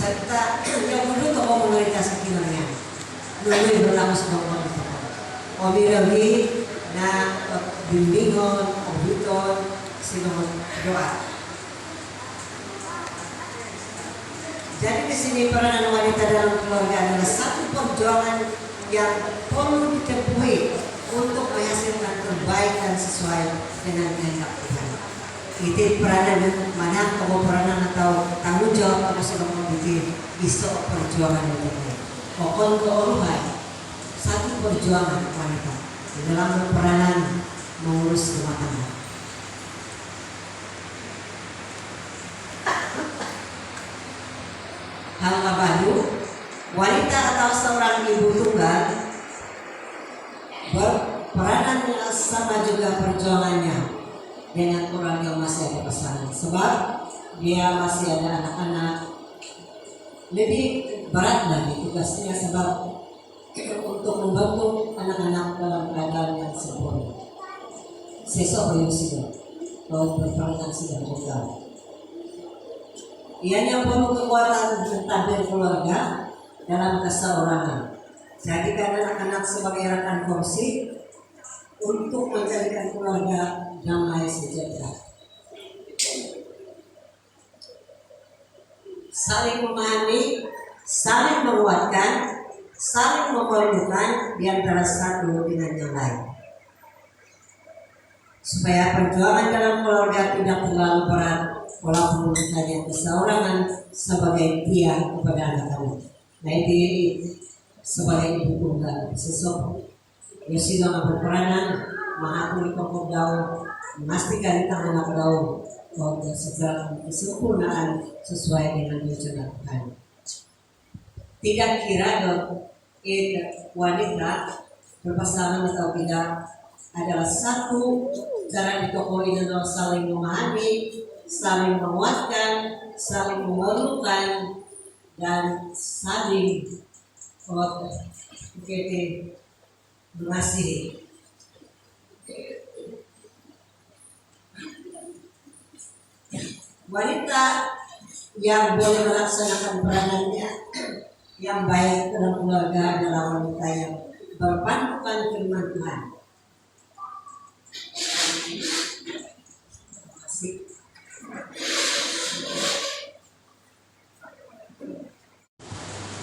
serta yang dulu tokoh komunitas kinarnya nungguin berlangsung sebuah tokoh omirawi na bimbingon obiton sinuhon doa. Jadi di sini peranan wanita dalam keluarga adalah satu perjuangan yang perlu ditempuhi untuk menghasilkan kebaikan sesuai dengan kehendak Tuhan. Itu peranan mana kamu peranan atau tanggung jawab kamu sudah memiliki isu perjuangan itu. Pokok keuluhan satu perjuangan wanita di dalam peranan mengurus rumah tangga. Hal baru, wanita atau seorang ibu tunggal berperanan sama juga perjuangannya dengan orang yang masih ada pasangan, sebab dia masih ada anak-anak. Lebih berat lagi tugasnya sebab untuk membantu anak-anak dalam keadaan yang sempurna. Sesok yang sudah kalau berperanan sudah juga. Ianya perlu kekuatan tentang keluarga dalam keseorangan. Jadikan anak-anak sebagai rekan kongsi untuk menjadikan keluarga damai sejahtera. Saling memahami, saling menguatkan, saling memperlukan di antara satu dengan yang lain. Supaya perjuangan dalam keluarga tidak terlalu berat, walaupun hanya keseorangan sebagai dia kepada anak-anak. Nah itu sebagai ibu tunggal sesok yang sudah berperanan mengatur pokok daun, memastikan tangan anak daun secara kesempurnaan sesuai dengan rencana Tuhan. Tidak kira wanita berpasangan atau tidak adalah satu cara ditokoi dengan saling memahami, saling menguatkan, saling memerlukan, dan saling mengasihi. Wanita yang boleh melaksanakan peranannya yang baik dalam keluarga adalah wanita yang berpandukan firman Tuhan.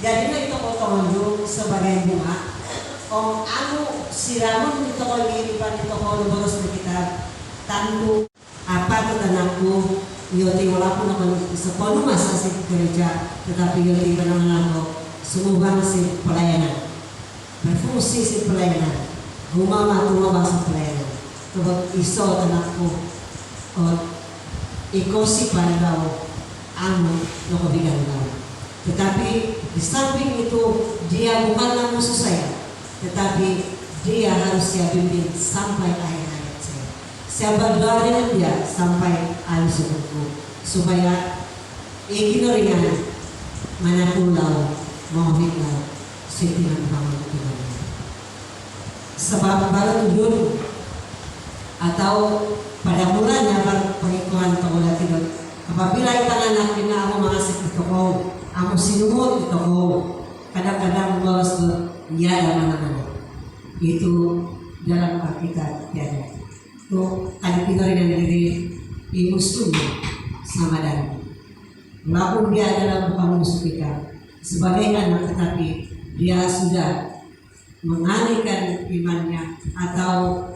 Jadi itu otomobil sebagai bunga. Om anu siramun itu kalau ngiripan itu kalau bagus kita tandu apa tuh tanahku yoti walaupun akan sepenuh masa sih gereja tetapi yoti benar-benar semua si pelayanan berfungsi si pelayanan rumah matu bangsa pelayanan coba iso tanahku ikosi pandau anu loko bigan kau. Tetapi di samping itu dia bukanlah musuh saya, tetapi dia harus saya bimbing sampai akhir hayat saya. Saya berdoa dengan dia sampai akhir hidupku supaya ignorinya mana pulau mau hidup sentimen bangun Tuhan. Sebab baru dulu atau pada mulanya pengikuan taulah tidur. Apabila kita anak kita aku mengasih ke toko, aku sinumut ke toko, kadang-kadang bawas ke ya dan mana-mana. Itu dalam Alkitab ya. Itu kali kita dengan diri ibu sungguh sama dan walaupun dia adalah bukan musuh kita sebagai anak, tetapi dia sudah mengalihkan imannya atau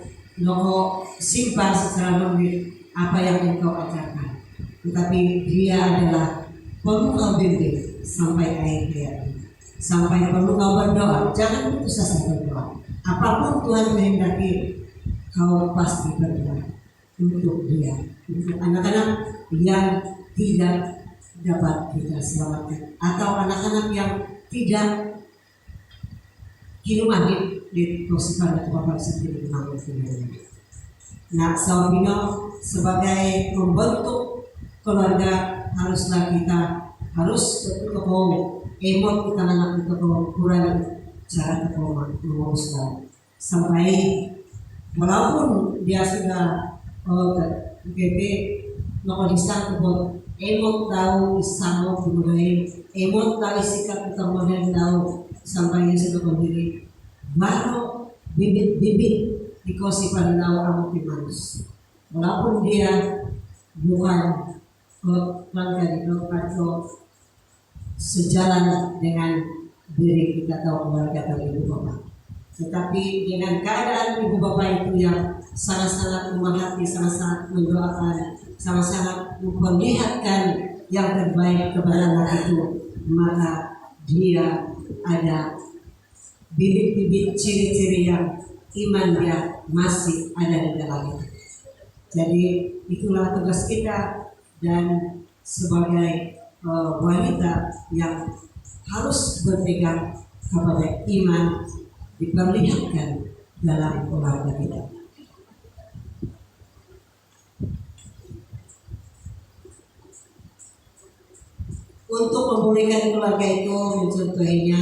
loko simpan secara lebih apa yang engkau ajarkan. Tetapi dia adalah perlu kau bimbing sampai akhir hayat, sampai perlu kau berdoa. Jangan putus asa berdoa. Apapun Tuhan menghendaki, kau pasti berdoa untuk dia, untuk anak-anak yang tidak dapat kita selamatkan, atau anak-anak yang tidak kinuman di posisikan atau bapak sendiri menanggung sebenarnya. Nah, Sawabino sebagai membentuk keluarga haruslah kita harus bertokoh emot kita anak bertokoh kurang cara bertokoh menguruskan sampai walaupun dia sudah PP nokodisan emot tahu isamo dimulai, emot tahu sikap kita modern tahu sampai yang sudah berdiri, baru bibit-bibit dikosipan tahu amu pimanus. Walaupun dia bukan langkah di atau sejalan dengan diri kita atau keluarga atau ibu bapak, tetapi dengan keadaan ibu bapak itu yang sangat-sangat memahati, sangat-sangat mendoakan, sangat-sangat memperlihatkan yang terbaik kepada anak itu, maka dia ada bibit-bibit ciri-ciri yang iman dia masih ada di dalamnya. Jadi itulah tugas kita dan sebagai wanita yang harus berpegang kepada iman diperlihatkan dalam keluarga kita. Untuk memulihkan keluarga itu mencontohinya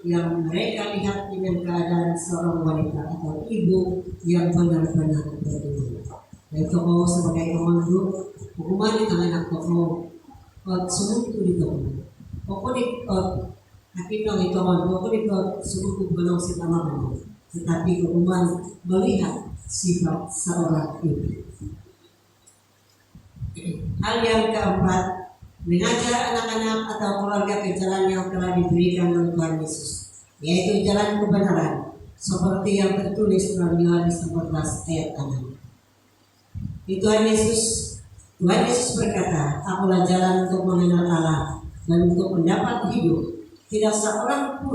yang mereka lihat dengan keadaan seorang wanita atau ibu yang benar-benar beriman. Dan tokoh sebagai komando hukuman di tangan tokoh sungguh itu di tokoh. Pokok di tapi kalau itu komando pokok di sungguh belum sih sama. Tetapi hukuman melihat sifat seorang ibu. Hal yang keempat, mengajar anak-anak atau keluarga ke jalan yang telah diberikan oleh Tuhan Yesus, yaitu jalan kebenaran, seperti yang tertulis dalam Yohanes 14 ayat 6. Tuhan Yesus berkata, "Akulah jalan untuk mengenal Allah dan untuk mendapat hidup. Tidak seorang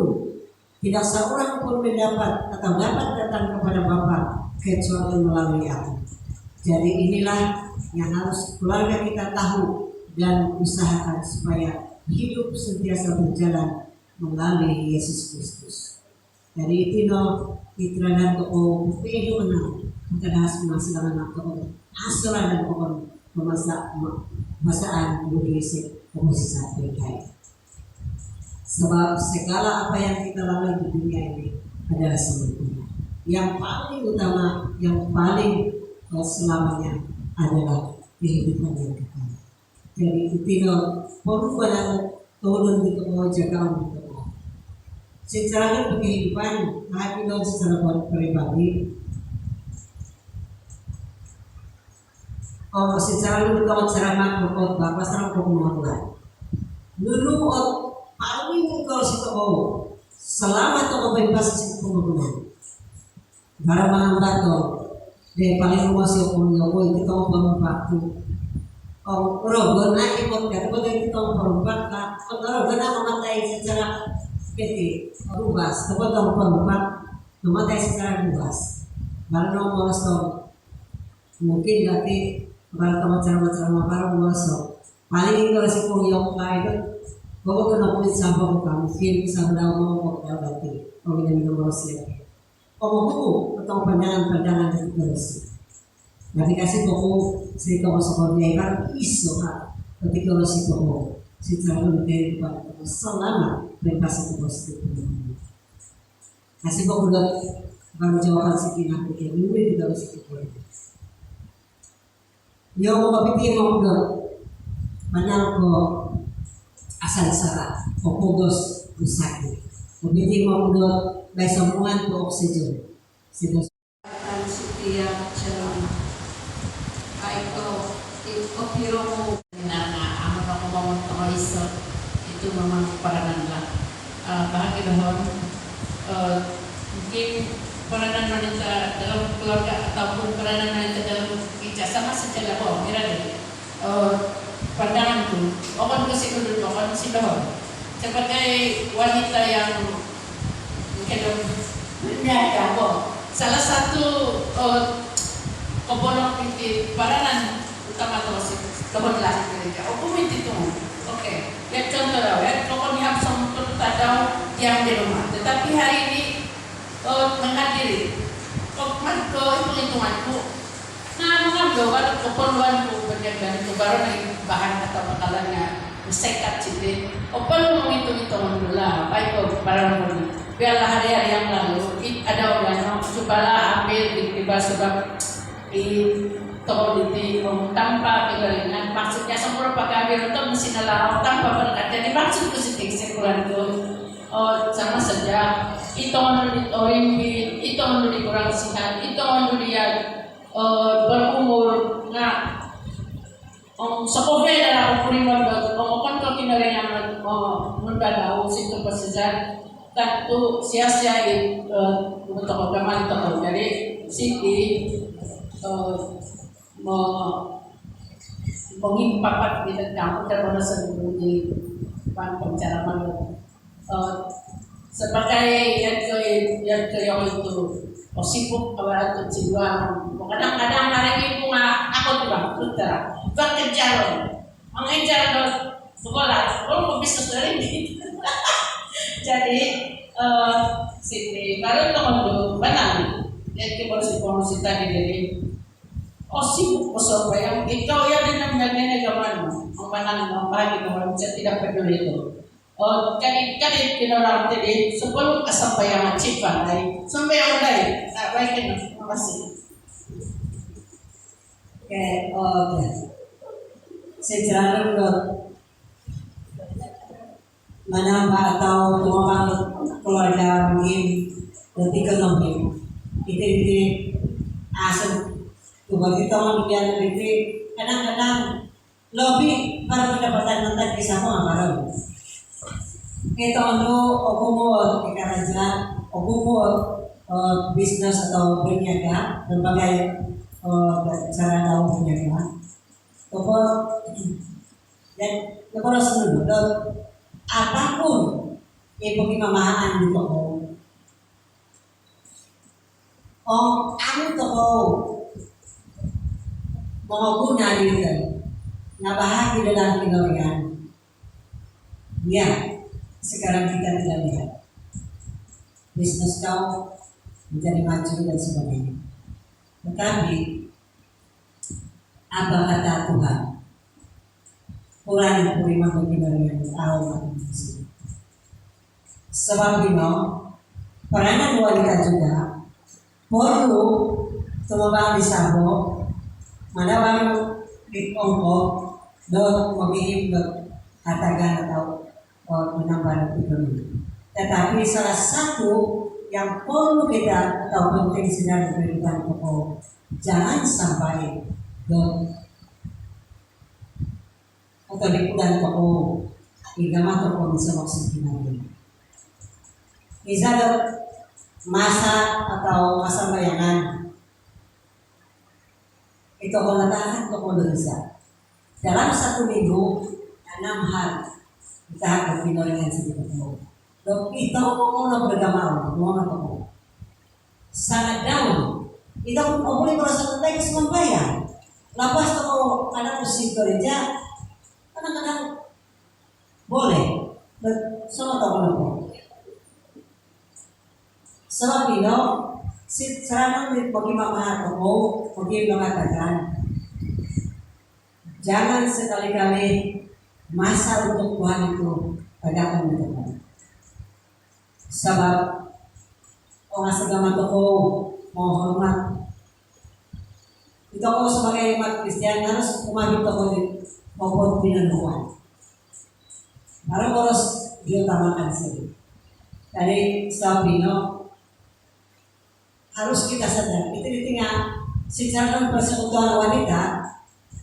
pun mendapat atau dapat datang kepada Bapa kecuali melalui Aku." Jadi inilah yang harus keluarga kita tahu dan usahakan supaya hidup sentiasa berjalan melalui Yesus Kristus. Dari itu itiranan ko pupilo na kadahas masalah na ko hasalan dan ko masaan berisik sa atin. Sebab segala apa yang kita lalui di dunia ini adalah sementara. Yang paling utama, yang paling selamanya adalah kehidupan yang kekal. Jadi itu perubahan turun di tengah jagaan di tengah. Secara kehidupan, hati dan secara pribadi. Secara lebih ceramah pokok bapak serang pokok dulu paling kalau situ selama toko bebas situ pembangunan. Barang menghambat dari paling luas yang punya itu toko pembangunan. Rogo na ikut kata itu perempat lah. Rogo na mematay secara PT luas, tapi perempat mematay secara luas. Baru molos mungkin nanti baru macam-macam baru molos. Paling itu si kuyong itu, bawa kena kulit sampah bukan mungkin bisa berlalu mau kau berarti. Kalau kita molos ya. Mau atau pandangan-pandangan itu terus. Nanti kasih toko cerita masuk dia kan iso kan ketika lo si toko secara lebih kepada selama berkasih toko itu kasih toko udah baru jawaban sekian pikir lebih tidak bisa toko yo mau pikir mau udah banyak kok asal sara pokokos rusak pikir mau udah baik sambungan ke oksigen setia shalom Opiro mo na amo na ko mo iso itu memang peranan lah bahagi dahon mungkin peranan wanita dalam keluarga ataupun peranan wanita dalam kerja sama saja lah mira deh pandangan tu okon kasi kudu okon si dahon sebagai wanita yang mungkin berniaga salah satu kobolok itu peranan utama to tahun lahir gereja. Minti itu, oke. Ya contoh ya, kalau nihap sama tadau yang di rumah. Tetapi hari ini menghadiri, ke hitung-hitunganku. Nah, mengambil keperluanku berjalan itu baru nih bahan atau makalahnya sekat citi. Opon menghitung-hitungan dulu lah, baik barang ini. Biarlah hari-hari yang lalu ada orang yang cobalah ambil di sebab toko diti tanpa kegalingan maksudnya semua pagkabir itu mesti nalaw tanpa berkat jadi maksud ko si tiksikulan ko sama saja ito ano di kurang sihan ito ano diyan berumur nga sa COVID na ako purimag kon ko kinaringan mundalaw sito pa siya tanto siya buto ko gaman to ko jadi siti mengimpakat di tentang kita sa di pagbicara malu sebagai yang itu sibuk kalau itu jiwa kadang-kadang hari ini bunga aku tuh bang putra bekerja loh mengejar loh sekolah mau bisnis dari ini jadi sini baru teman benar jadi baru si tadi jadi sibuk besar yang ikaw ya din ang nagagawa ang pananambahagi ng siya tidak peduli itu. Kani kinarang tadi sebelum kasampayan cipa ay sampai ulay baik na makasih. Okay. Sejarah menambah atau tumapang keluarga mungkin ketika mungkin itu asal tuh kita menjadi itu kadang-kadang lebih para pendapatan nanti bisa mau baru. Kita untuk okumur kerja, okumur bisnis atau berniaga berbagai cara dalam berniaga. Dan kalau sebelum apapun ibu pemahaman di toko, anu toko mengguna diri nah bahagi dalam kegawian ya sekarang kita tidak lihat bisnis kau menjadi maju dan sebagainya tetapi apa kata Tuhan kurang terima kegawian awal sebab ini peranan wanita juga perlu tumabang di sabo manawang ongko do maghihim do hatagan atau menambah ekonomi. Tetapi salah satu yang perlu kita atau penting sedang diberikan toko jangan sampai do atau dikudan toko igama toko bisa maksud lagi. Misalnya masa atau masa bayangan itu mengatakan toko Indonesia dalam 1 minggu 6 hari kita akan dengan segitu. Dok itu mau beragama mau toko sangat jauh. Itu boleh merasa terbaik semua bayar. Lapas toko kadang musik kerja kadang-kadang boleh. Semua toko sebab itu serangan bagi mama toko mungkin mengatakan jangan sekali-kali masa untuk Tuhan itu pada teman-teman. Sebab orang segala toko mau hormat. Itu kalau sebagai umat Kristen harus memahami toko maupun pinanduan. Harus diutamakan sih. Dari Sabino harus kita sadar itu ditinggal secara persekutuan wanita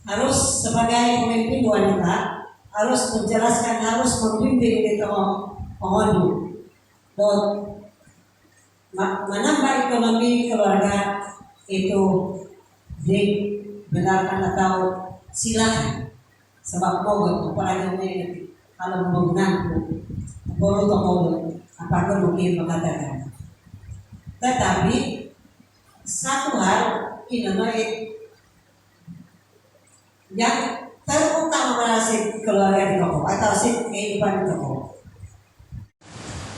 harus sebagai pemimpin wanita harus menjelaskan harus membimbing itu pengunduh dan menambah ekonomi keluarga itu dibenarkan atau silakan sebab mogok apalagi kalau menggunakan baru mogok apakah mungkin mengatakan tetapi satu hal ini yang terutama pada si keluarga di toko atau si kehidupan di toko.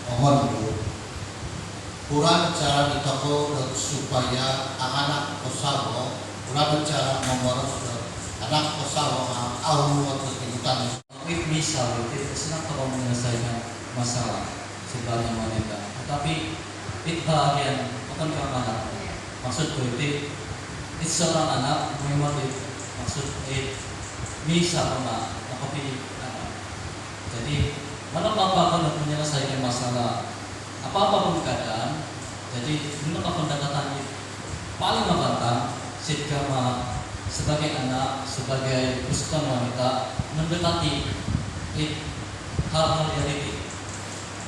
Mohon dulu kurang cara di toko supaya anak kosawo kurang cara mengurus anak kosawo awal kehidupan. Misal kita senang kalau menyelesaikan masalah sebagai wanita, tetapi itu bagian bukan keamanan. Maksud politik seorang anak memang maksud bisa nakapili jadi mana apa kalau menyelesaikan masalah apa pun keadaan jadi mana pendekatan paling mengatakan sehingga sebagai anak sebagai usukan wanita mendekati hal-hal yang ini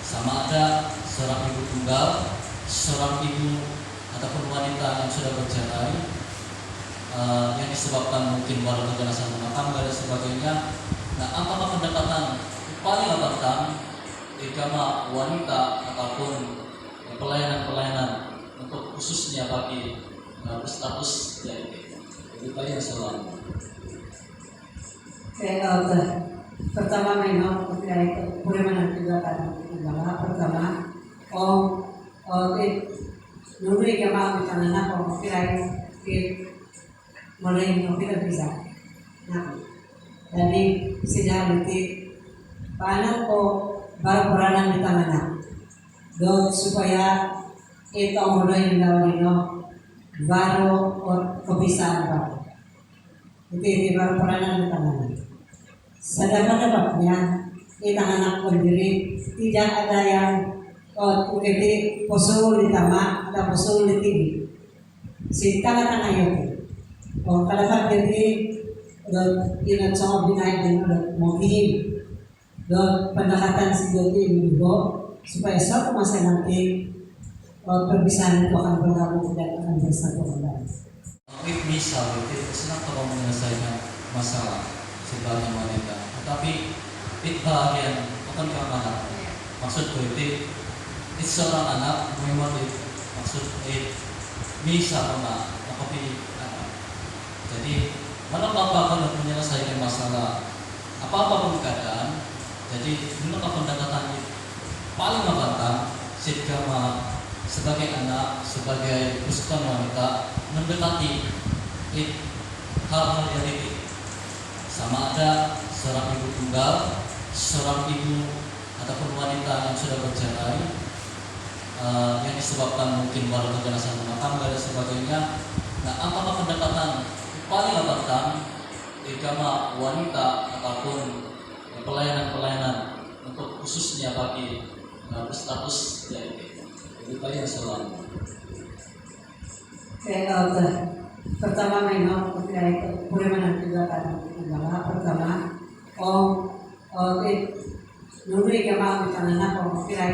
sama ada seorang ibu tunggal seorang ibu ataupun wanita yang sudah bercerai yang disebabkan mungkin baru keganasan rumah tangga dan sebagainya. Nah, apakah pendekatan paling rentan agama wanita ataupun pelayanan-pelayanan untuk khususnya bagi berstatus jadi itu yang selalu. Pertama memang ketika itu bagaimana juga kan adalah pertama nuri agama kita anak kira mulai kita bisa. Nah, jadi sejauh itu paano ko barang-barangan di tangan do supaya ito mulai daw nino baro o kabisaan ba. Iti barang-barangan di tangan. Sa dapat niya, itang anak ko diri, tidak ada yang ukiti pusul di tama, atau pusul di tibi. Si tanga-tanga yun. O kalakad diri, inat sa binay din mohim. Do pendekatan si Dodi Ibu supaya suatu masa nanti perpisahan itu akan bergabung dan akan bersatu kembali. Misal itu senang kalau menyelesaikan masalah sebagai wanita, tetapi bagian bukan keamanan. Maksud itu seorang anak memang maksud bisa nakapili jadi mana apa kalau menyelesaikan masalah apa pun keadaan jadi mana pendekatan paling mengatakan sehingga sebagai anak sebagai usukan wanita mendekati hal-hal yang ini sama ada seorang ibu tunggal seorang ibu ataupun wanita yang sudah bercerai yang disebabkan mungkin baru keganasan rumah tangga dan sebagainya. Nah, apakah pendekatan paling rentan agama wanita ataupun pelayanan-pelayanan untuk khususnya bagi berstatus jadi itu yang selalu. Pertama memang ketika itu bagaimana juga kan adalah pertama nuri agama kita anak kira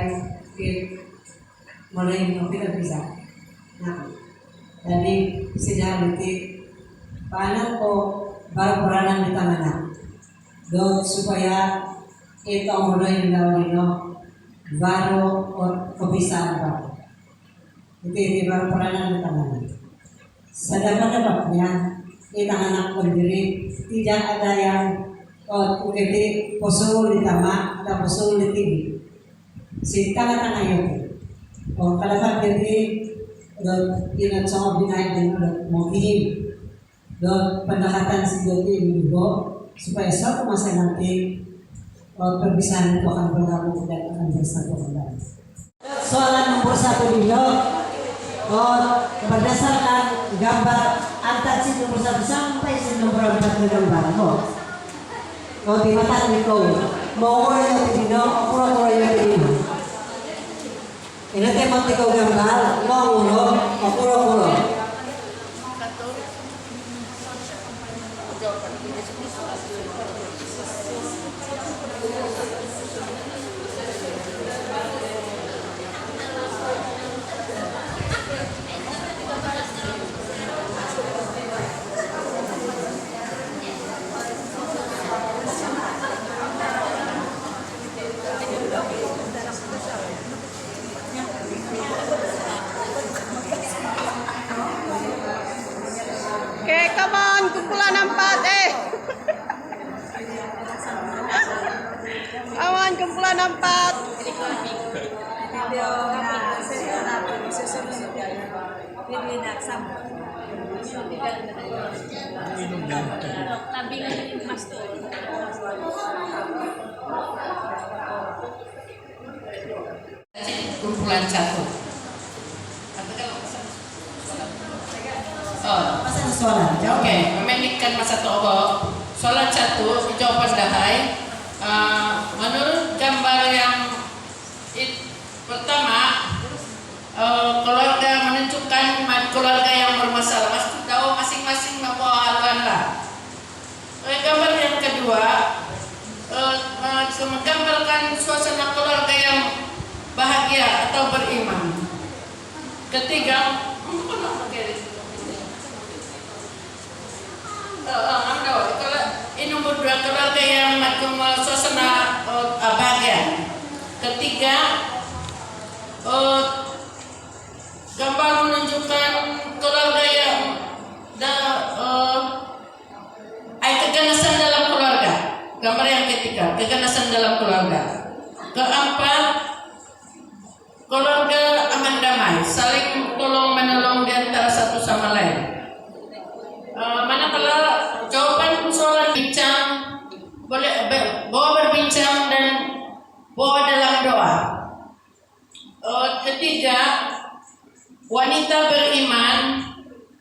mulai kita bisa. Nah, jadi sejauh itu paano ko barang-barangan di tangan do supaya ito mulai daw nino baro o kabisaan ba. Iti barang-barangan di tangan. Sa dapat niya, itang anak ko diri, tidak ada yang ukiti pusul di tama, atau pusul di tibi. Si tanga-tanga yun. O kalakad diri, inat sa binay din mohim. Do pendekatan si Dodi Ibu supaya suatu masa nanti perpisahan itu akan bergabung dan akan bersatu kembali. Soalan nomor 1 dulu. Berdasarkan gambar antar si nomor 1 sampai si nomor 4 na gambar mo. Di mata ko, mau yung dino, kuro yung dino. Inate mo tiko gambar, mau ulo, kuro. Okay, come on, kumpulan 4 eh. Come on, kumpulan 4. Video na session natin, susunod video na kasama. Tabingan yung pastor. Kumpulan 1. Oh, Oke, memendekkan masa toko. Soalan 1, jawaban dahai. Menurut gambar yang pertama, keluarga menunjukkan keluarga yang bermasalah. Mas tahu masing-masing membawa haluan lah. Gambar yang kedua, menggambarkan suasana keluarga yang bahagia atau beriman. Ketiga, ini nomor 2, keluarga yang suasana bahagia. Ketiga, gambar menunjukkan keluarga yang keganasan dalam keluarga. Gambar yang ketiga, keganasan dalam keluarga. Keempat, keluarga aman damai, saling tolong menolong di antara satu sama lain. Manakala jawaban soalan bincang, boleh bawa berbincang dan bawa dalam doa. Ketiga, wanita beriman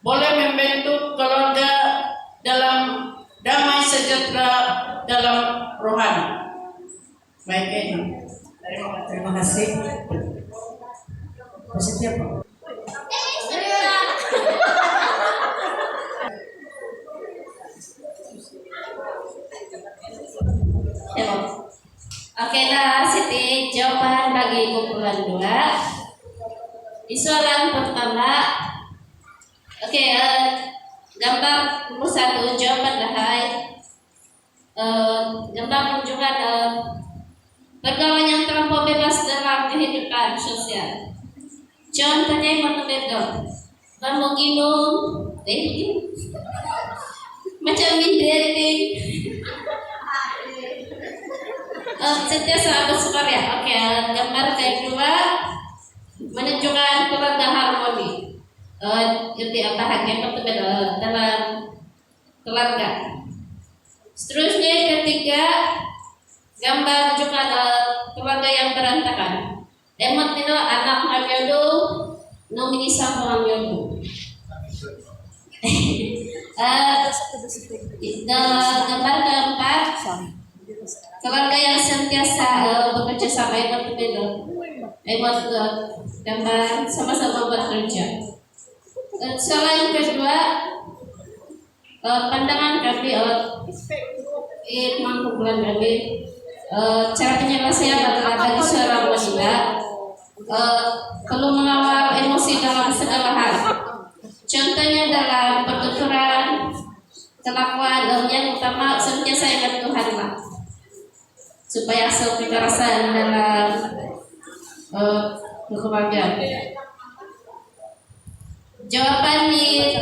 boleh membentuk keluarga dalam damai sejahtera dalam rohani. Baik, ini. Terima kasih. Maksudnya apa? Oke lah, Siti, jawaban bagi kumpulan 2. Di soalan pertama, gambar 1, jawaban dahai. Gambar menunjukkan pergaulan yang terlampau bebas dalam kehidupan sosial. Contohnya yang berbeda, bermugilum, macam dating. Setiap saat bersukaria. Oke, gambar kedua menunjukkan keluarga harmoni. Jadi bahagia berbeda dalam keluarga. Seterusnya ketiga, gambar menunjukkan keluarga yang berantakan. Emot itu anak hamyodo, nomini sama hamyodo. Gambar keempat, keluarga yang sentiasa bekerja sama. Emot berbeda. Emot gambar sama-sama bekerja. Soalan kedua, pandangan kami kumpulan kami, cara penyelesaian adalah bagi seorang wanita perlu mengawal emosi dalam segala hal. Contohnya dalam pertuturan, kelakuan, yang utama sentiasa ingat Tuhan lah, supaya kekerasan dalam keluarga. Jawaban di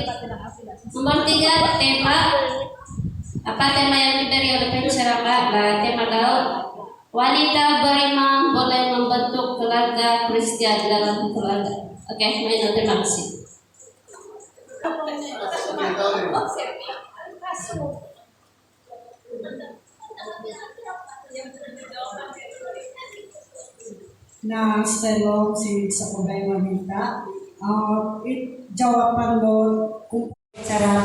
nomor 3, tema. Apa tema yang diberi oleh pencerama? Tema gaul. Wanita beriman boleh membentuk keluarga Kristen dalam keluarga. Oke, terima kasih. Na stelo si sa kubay wanita, jawaban lo kung cara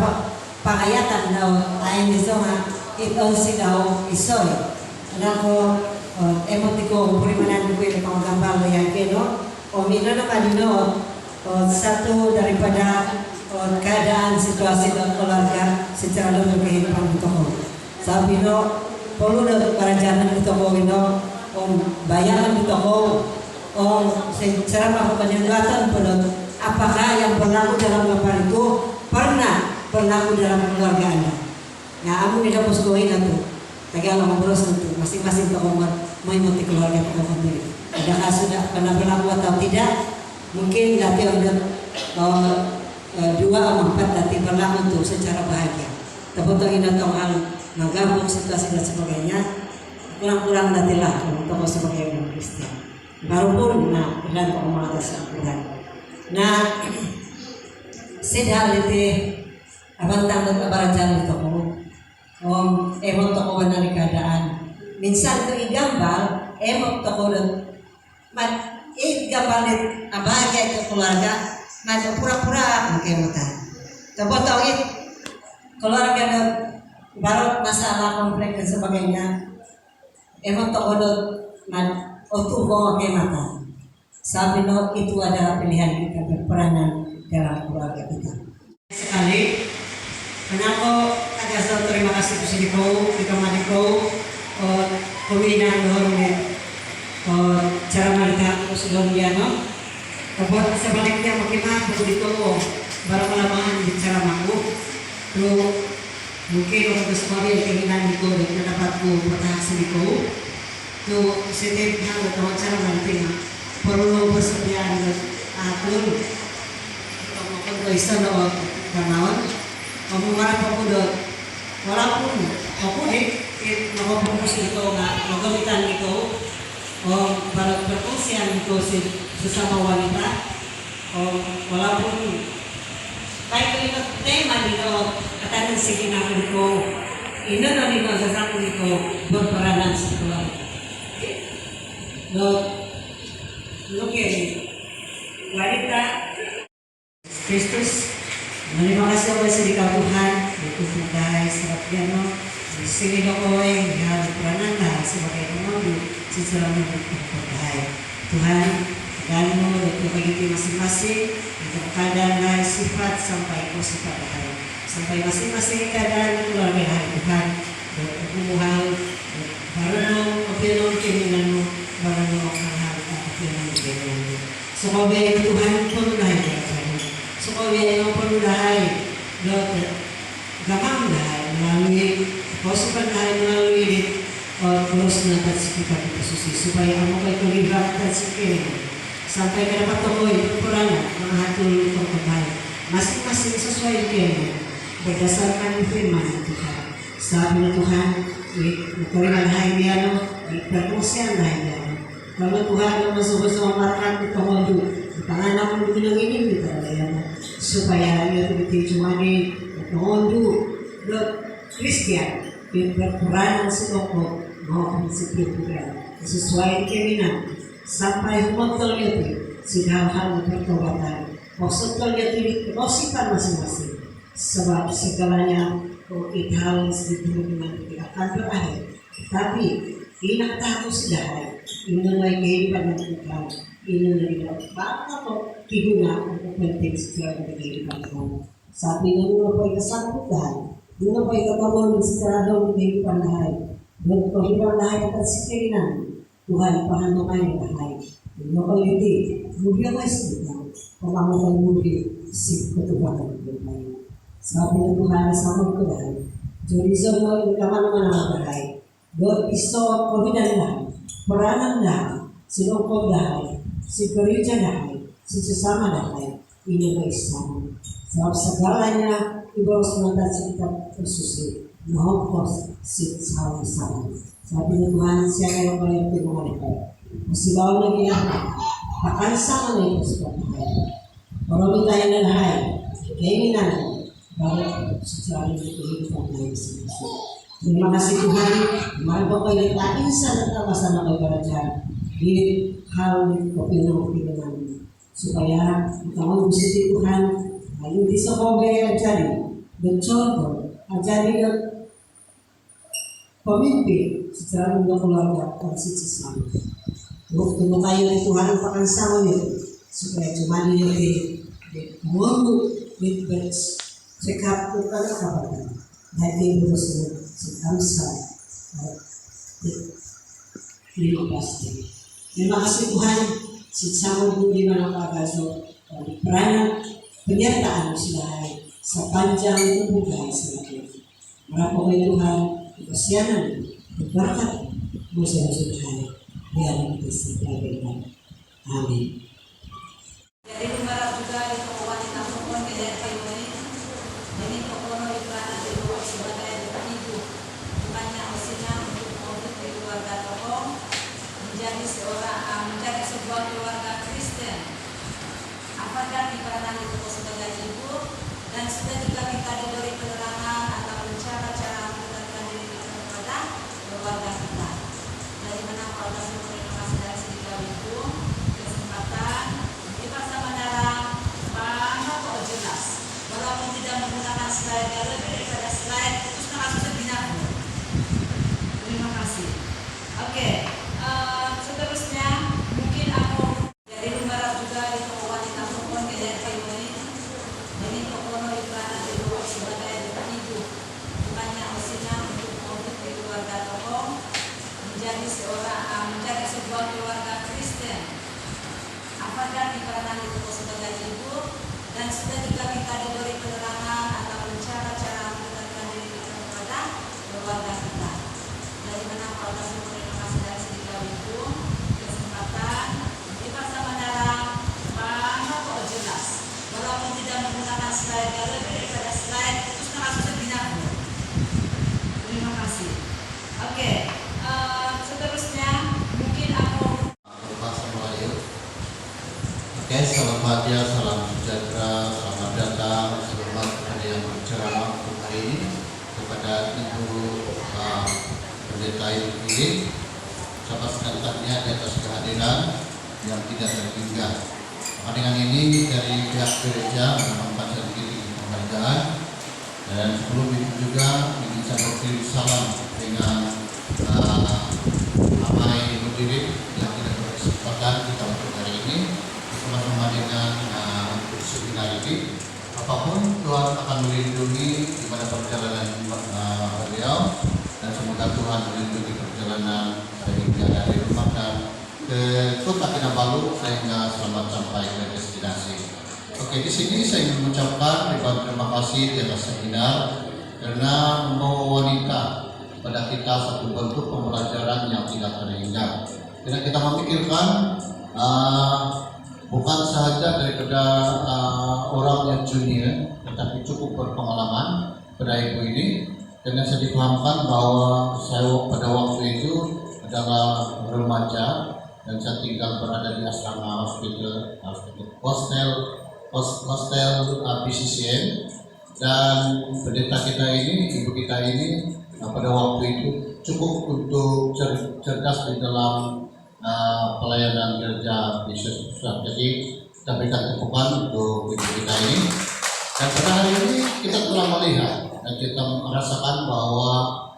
pangayatan daw tayo nito nga ito si daw isoy. Ko emotiko berimanan ko yung panggambar lo yan kino o mina na kanino satu daripada keadaan situasi dalam keluarga secara dalam kehidupan itu sabi no perlu dapat pelajaran itu no bayaran itu secara penyelenggaraan penuh apakah yang berlaku dalam gambar itu pernah berlaku dalam keluarga Anda. Nah, kamu tidak harus goin itu. Tapi kalau ngobrol itu masing-masing tokoh mengikuti keluarga kita sendiri. Adakah sudah pernah berlaku atau tidak? Mungkin nanti ada 2 atau 4 nanti berlaku itu secara bahagia. Tapi atau hal menggabung situasi dan sebagainya kurang-kurang nantilah untuk sebagai orang Kristen. Baru pun dan keomongan atas Al-Quran. Nah, sedang itu abang tanggung kabaran jalan toko, emot toko dari keadaan. Minsan itu igambar, emot toko dan igambar abahagia itu keluarga, pura-pura mungkin mutan. Tapi tahu keluarga na baru masalah konflik dan sebagainya emang tokodot untuk memakai mata sabi no itu adalah pilihan kita berperanan dalam keluarga kita sekali kenapa agak selalu terima kasih ke sini kau di kamar kau pembinaan hormat cara melihat usul dia no buat sebaliknya bagaimana begitu baru kelamahan bicara makhluk lu mungkin waktu sekolah yang keinginan itu dan dapatku berhasil itu tu setiap hal atau cara nanti perlu persediaan atur maupun tulisan atau kanawan mengarah pemuda walaupun aku mau fokus itu mau bitan itu baru perkongsian itu sesama wanita walaupun baik itu tema itu katakan sekitar itu ini dari sesama itu berperanan sekeluarga Oke, wanita Kristus terima kasih Allah sedikit Tuhan itu sebagai serapnya di sini dokoy yang peranan lah sebagai pemandu secara berbagai Tuhan dan itu bagi masing-masing untuk keadaan sifat sampai ke sifat hari sampai masing-masing keadaan keluarga hari Tuhan berhubung hal baru opinion keinginanmu baru hal opinion keinginanmu semoga Tuhan penuhi berkati semoga yang penuhi gampang melalui pasukan melalui terus nanti sekitar susi supaya kamu kayak terlibat dan sekiranya sampai ke dapat toko itu peranan mengatur terbaik masing-masing sesuai dengan berdasarkan firman Tuhan saat ini Tuhan diterima hai dia berfungsian hai dia kalau Tuhan masuk-masuk makan kita wajib tangan namun bilang ini kita ya supaya dia betul cuma di wajib Kristen berperan sedokok maupun signifikan sesuai keinginan sampai hukum terlihat sudah hal pertobatan maksud terlihat keposipan masing-masing sebab segalanya kita harus diberikan akan berakhir tapi ini tahu sudah ini mulai kehidupan kita ini lebih baik atau diguna untuk penting secara kehidupan kamu saat ini mulai kesangkutan mulai ketemu secara dalam kehidupan hari berkehidupan hari atas sekalian Tuhan Tuhan mengenai hari mulai itu mudah masih pemahaman mudah si ketuhanan berbaik saat ini Tuhan sama Tuhan jadi semua mana berbaik buat pisau kemudian dah peranan dah si lokal dah si gereja dah si sesama dah ini bersama sebab segalanya ibarat semangat kita tersusun maupun si sama-sama saat ini Tuhan siapa yang boleh terima masih bawa lagi akan sama lagi seperti orang kita yang ada keinginan baru secara kehidupan yang masing-masing. Terima kasih Tuhan, mari Bapak kita insan tetap bersama belajar di hal kepikiran supaya kita mau bersyukur Tuhan, ayo bisa bawa ajari, mencontoh, ajari pemimpin secara untuk keluarga dan sesama. Untuk kayu Tuhan akan sama itu supaya cuma dia mau bersikap bukan apa-apa. Jadi berusaha sebangsa lima pasti. Terima kasih Tuhan, sesama di mana pagaso peranan penyertaan sudah sepanjang tubuh kami semakin. Merapakai Tuhan kesianan berkat musuh-musuh hari biar kita sebagai amin. Jadi lumara juga di toko wanita perempuan kejadian kayu ini toko peranan di luar sebagai ibu bukannya usianya untuk mobil di keluarga toko menjadi sebuah keluarga Kristen. Apakah di peranan di toko sebagai ibu dan sudah juga kita diberi penerangan atau cara-cara mendekatkan diri kita kepada keluarga kita. Dari mana Allah terima kasih dari segi itu kesempatan di masa mendalam bahwa jelas walaupun tidak menggunakan slide lebih daripada Oke, selamat pagi, salam sejahtera, selamat datang, selamat kepada yang berceramah untuk hari ini, kepada Ibu Pendeta ini, ucapan selanjutnya di atas kehadiran yang tidak terhingga. Maka dengan ini dari pihak gereja menambahkan sedikit penghargaan, dan sebelum itu juga ingin saya berkirim salam dengan Amai Berdiri yang tidak berkesempatan kita untuk hari ini bersama-sama dengan seminar ini. Apapun Tuhan akan melindungi di mana perjalanan beliau, dan semoga Tuhan melindungi perjalanan hingga dari rumah dan ke Kota Kinabalu sehingga selamat sampai ke destinasi. Oke, di sini saya ingin mengucapkan ribuan terima kasih di atas seminar karena membawa wanita pada kita satu bentuk pembelajaran yang tidak terhingga. Karena kita memikirkan bukan sahaja daripada orang yang junior, tetapi cukup berpengalaman pada ibu ini. Karena saya dipahamkan bahwa saya pada waktu itu adalah remaja dan saya tinggal berada di asrama hostel PCCN, dan pendeta kita ini, ibu kita ini pada waktu itu cukup untuk cerdas di dalam pelayanan gereja Yesus. Jadi kita berikan tepukan untuk ibu kita ini. Dan pada hari ini kita telah melihat dan kita merasakan bahwa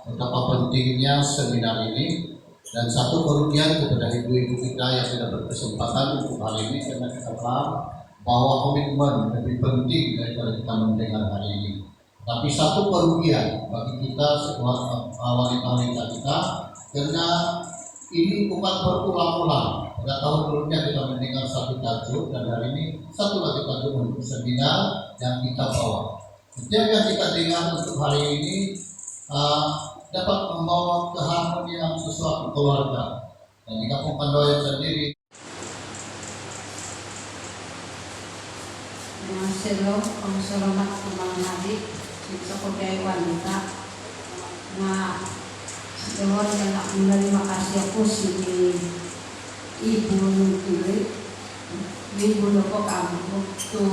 betapa pentingnya seminar ini, dan satu kerugian kepada ibu-ibu kita yang tidak berkesempatan untuk hal ini karena kita paham bahwa komitmen lebih penting daripada kita mendengar hari ini. Tapi satu kerugian bagi kita semua wanita-wanita kita karena ini bukan berulang-ulang. Pada tahun sebelumnya kita mendengar satu tajuk, dan hari ini satu lagi tajuk untuk seminar yang kita bawa. Setiap yang kita dengar untuk hari ini dapat membawa keharmonian sesuatu keluarga. Dan di Kampung Pandoyan sendiri, Selo, ang salamat sa mga nabi sa pagkaya wanita na Lord, terima kasih aku si ibu nutuli ibu lupa kamu waktu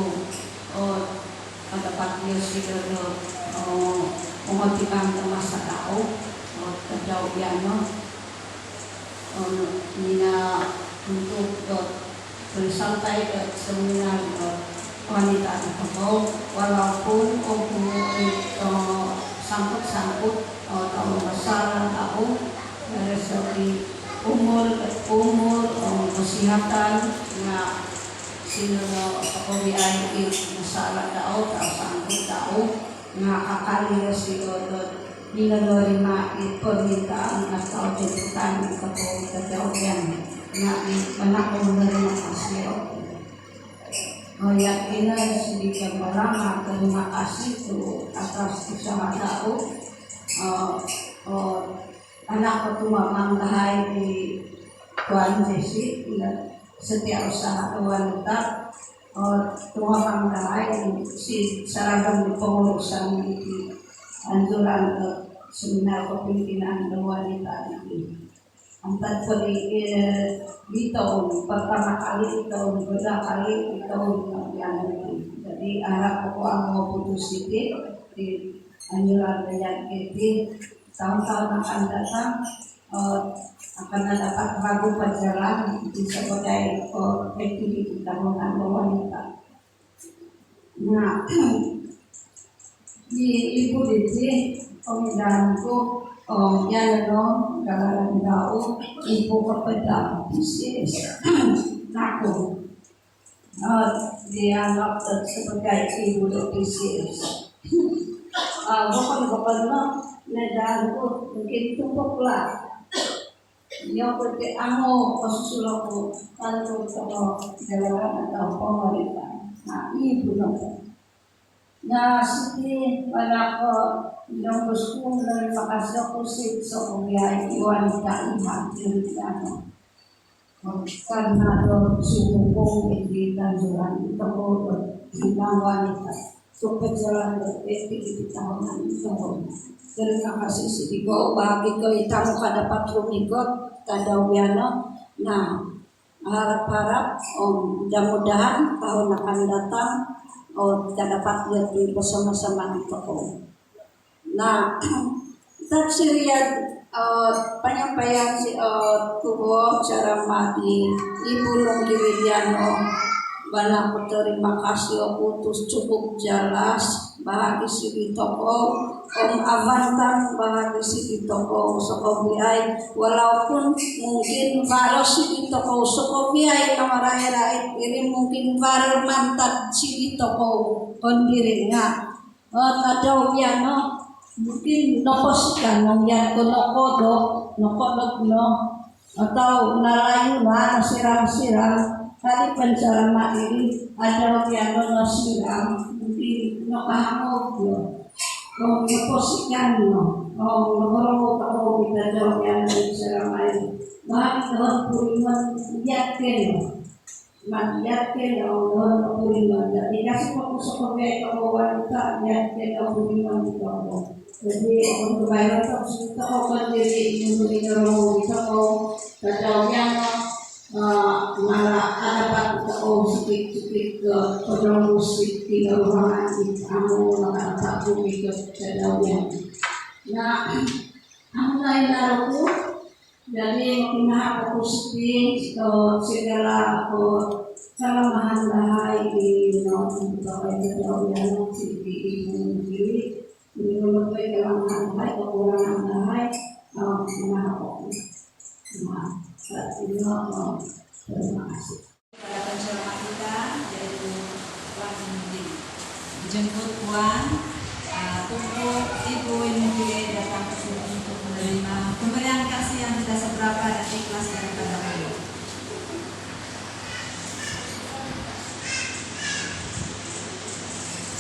pada pagi siguro umatikan ke masa tao terjauh biano nina untuk bersantai ke seminar wanita itu walaupun sangkut-sangkut tahun besar tahun dari segi umur kesehatan na sino pagbiyahe masalah tahun sangkut tahun na akali sino ninalori na permintaan na tahun jemputan kejauhan na manakong na rin ang yakin sedikit orang terima kasih tuh atas usaha tahu anak ketua manggahay di Tuan Jesi setiap usaha wanita tua manggahay si seragam di pengurusan di anjuran seminar kepimpinan wanita ini. Empat kali di tahun pertama kali, tahun kedua kali, tahun yang ini. Jadi harap pokok mau putus sedikit di anjuran yang ini tahun-tahun akan datang akan dapat ragu perjalanan di sebagai aktiviti tahunan wanita. Nah, di ibu di pemindahanku yan gagalan daw ipo kepada bisnis naku dianggap sebagai ibu do bisnis bukan nedan ko mungkin tumpok lah yang berarti amo pasusulok ko kalau gagalan atau pemerintah nah ibu na siti pada ko yang bersyukur dari makasih aku sih sebagai wanita iman dirinya karena ada sungguh di tanjuran itu tentang wanita kepejalan di tahunan itu terima kasih sih bagi ko itang pada patron ikut kada wiano nah harap-harap mudah-mudahan tahun akan datang kita dapat lihat bersama-sama itu. Nah, tafsirian penyampaian tubuh ceramah di Ibu Nunggi Widiano, bala terima kasih putus cukup jelas bahagi sigi toko Avantan bahagi sigi toko Sokobiai, walaupun mungkin varos sigi toko Sokobiai namarahe ini mungkin var mantan sigi toko kondiringa kadau biano mungkin nopos kan yang kono no atau nalayu na siram-siram. Tadi penceramah ini ada yang siram mungkin kamu posisikan nomor tahu kita jauh yang penceramah ini mari tahun puriman yakin tahun puriman jadi kasih fokus sebagai wanita yakin puriman itu. Jadi untuk bayar kita akan diri untuk kita jauh yang malah ada pak sedikit ke program musik di ruangan kamu akan tak bumi ke jauhnya. Nah, kamu lain aku jadi kita positif segala kelemahan bahaya di untuk jauhnya di diri menurut kelemahan bahaya kekurangan bahaya terima kasih pada penceramah kita yaitu Puan Indri dijemput Puan tunggu Ibu Indri datang ke sini untuk menerima pemberian kasih yang tidak seberapa dan ikhlas daripada beliau.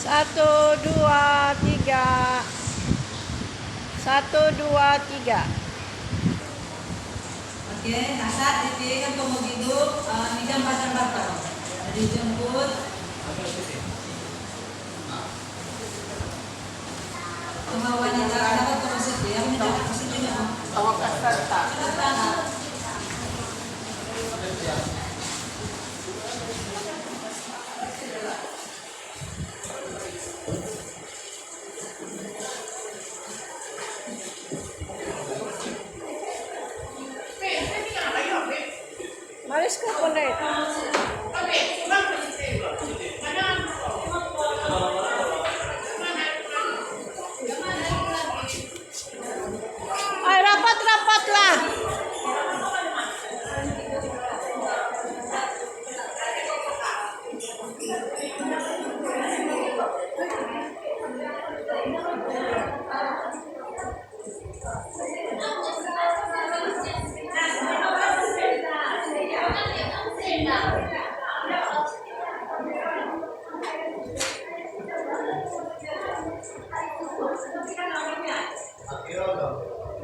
Satu, dua, tiga. Oke, nah saat ini kan kamu hidup di gambar-gambar kau. Jadi jemput. Cuma wanita dapat terus ya, minta kasih juga. Tawag kasarta. Maris ka po na Ay, rapat lah.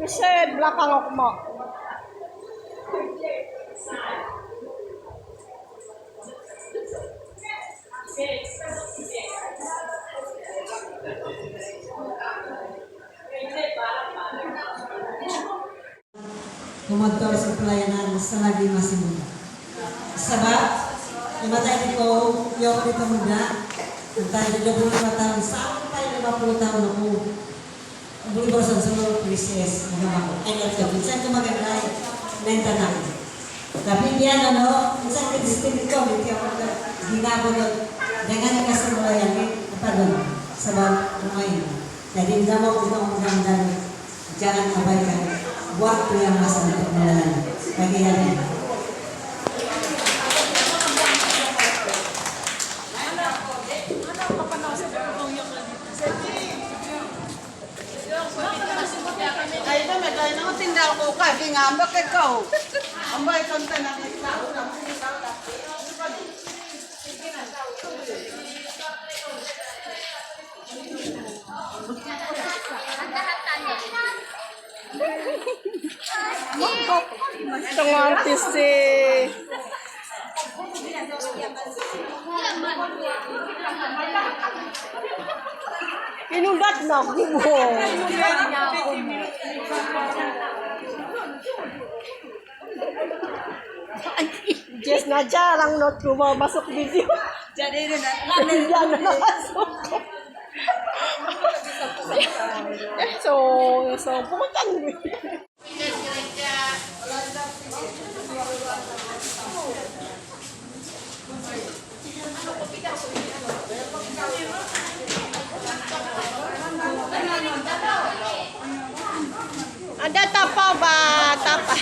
Bisa belakang ako mo. Kumontor sa pelayanan selagi masih muda. Sebab namatay ko yung dito muda, antay 25 tahun sampai 50 tahun ako. Buli bosan sa mga princess, ay nagsabi, saan ka magagay? Nenta namin. Tapi dia minsan kritistin ko, hindi ako ginagawa dengan kasamulayan apa doon, sebab lumayan. Jadi tidak mau undang-undang jangan abaikan waktu yang masa untuk melayani bagi hari ini. Ay, ito may gaya na tindal ko ka, di ngambak ikaw. Ambay konta na ikaw. Itong artist eh. Pinulat na ako mo. Ay, Jess na jarang not masuk video. Jadi ini Yan na nakasok. So, pumunta nyo. Ada tapa ba? Tapa.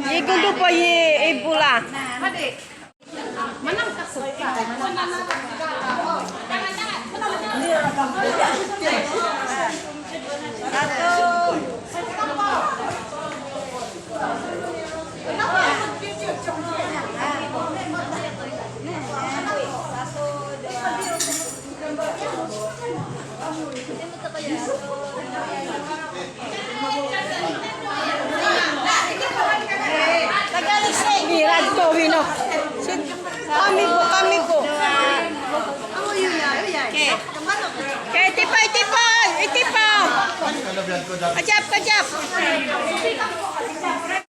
Ye gundo po ye ibula. Mirad ko, Wino. Kami ko. Kaya itipa. Kajap.